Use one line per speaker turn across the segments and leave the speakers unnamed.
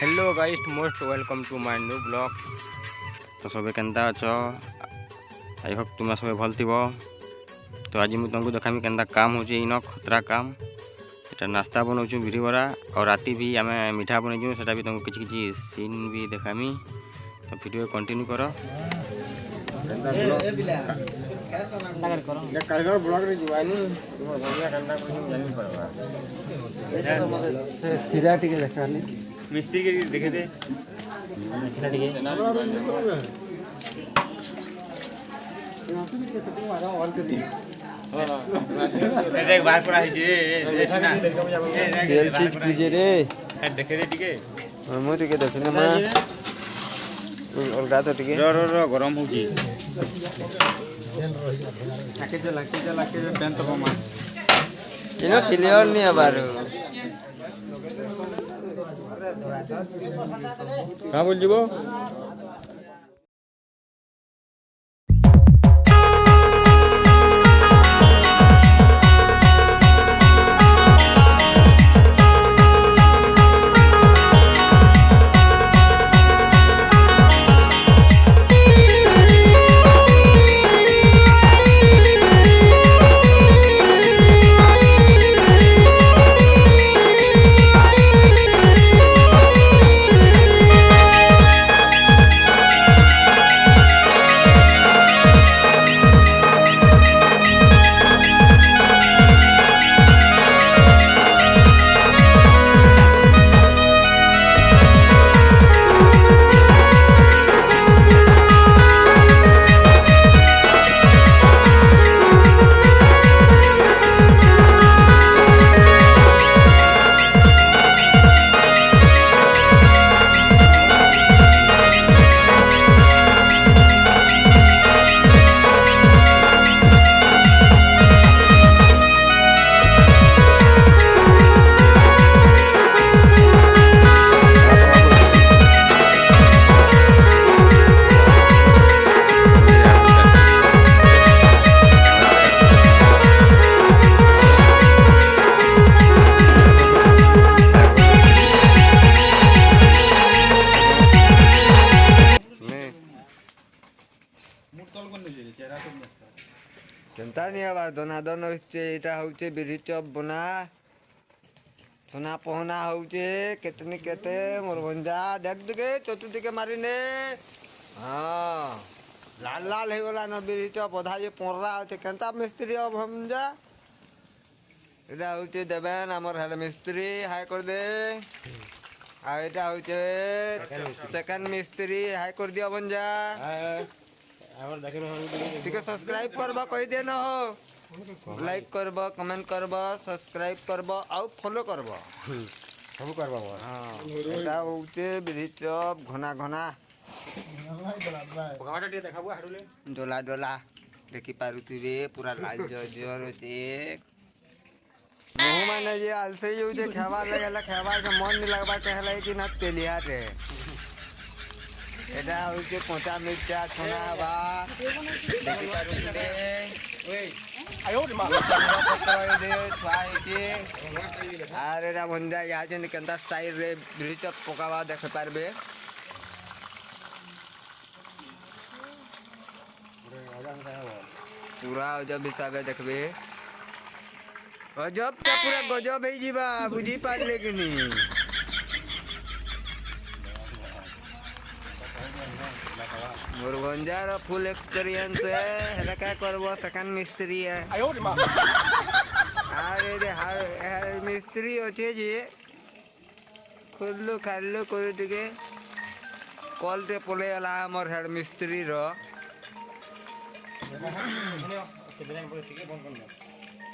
Hello guys, most welcome to my new blog. तो सबे Kenta अछ? आई होप तुम सब भल थी। तो आज मुझे तुमको देखामी केंता काम हो इन खतरा काम। एटा नाश्ता बनाऊँ बिरी बरा और राति भी आम मिठा बनईचु से भी तुमको किसी सीन भी देखामी। तो वीडियो कंटिन्यू कर।
सिरा टिके देखाली
मिस्त्री के देखे दे
तेल चीज पीजे रे
देखे दे टिके
मु टिके देखने मा अलगा तो टिके
रो गरम हो जी
इनो क्लियर नहीं आबार
कहाँ बोल जीवो
केनता नहीं आबार दनादन होचे एटा होचे बिरी चप बना सोना पहना होचे केतनी केते मोरभंजा देख दिके चतुर्दिके मारिने हां लाल लाल हे गला न बिरी चप अधा जे पोररा होचे केनता मिस्त्री अब हमजा एटा होचे देबेन हमर हेड मिस्त्री हाय कर दे आ एटा होचे सेकंड मिस्त्री हाय कर दियो बंजा ठीक है। सब्सक्राइब करबा कहि दे न हो लाइक करबा कमेंट करबा सब्सक्राइब करबा और फॉलो करबा
सब करबा
हां एटा होते बिरी चप घना घना
पकावाटा टे देखाबो हाडुले
डोला डोला देखि पारुथिबे पूरा लाल जर होते मुंह माने जे आलसे जो जे खावा लागला खावा के मन नहीं लगबा कहला कि ना तेलिया रे एटा होचे कोचा मिर्चा छोना बा देखि पारुथिबे ओए आयो रे मा पत्ता दे छाई के आरे रा बंदा या जे केनता स्टाइल रे बिरी चप पकावा देख पारबे पूरा जब हिसाबे देखबे गजब का पूरा गजब है जीवा बुझी पारले कि नहीं मुरगंजार फुल एक्सपीरियंस है हेला क्या करबो सेकंड मिस्त्री है अरे रे हर मिस्त्री होचे जी खुल्लू खाल्लू कर दिके कॉल टे पले आला हमर हेड मिस्त्री रो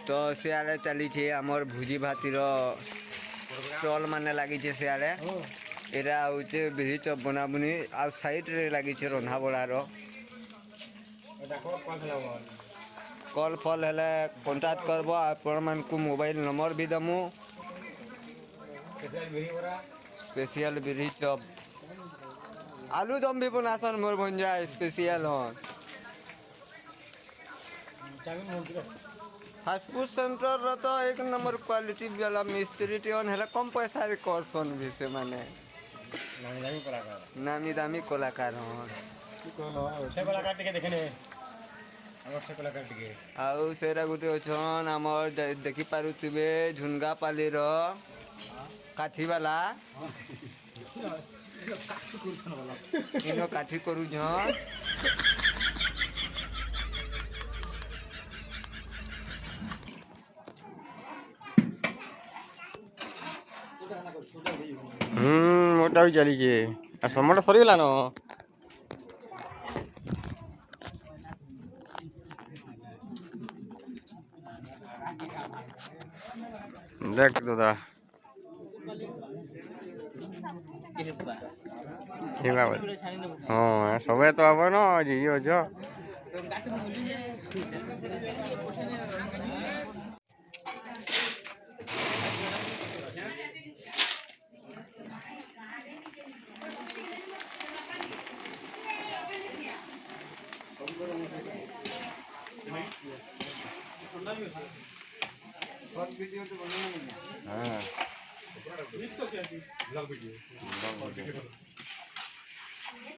तो सियाड़े चली छे हमर भुजी भातीर स्टॉल माने लगी छे सियाड़े एरा होचे बिरी चप बनाबुनी आ साइड रे लगी छे रंधा बड़ार कॉल फल हेले कांटेक्ट करबो आपण मन को मोबाइल नंबर भी दमु स्पेशल बिरी चप आलू दम भी बनासन मोर भंजा स्पेशल हन फास्टफुड सेंटर रो तो एक नंबर क्वालिटी वाला मिस्त्री टियन है कम पैसा रे करसन भी से माने नामी दामी कलाकार हन आउ सेरा गुटे अछन हमर देखि पारुथिबे झुनगा पाली रो काठी वाला इनो काठी करू छन
मोटा भी चली आ समय सरीगला न देख दादा हाँ सब तो हम न जी अझ हाँ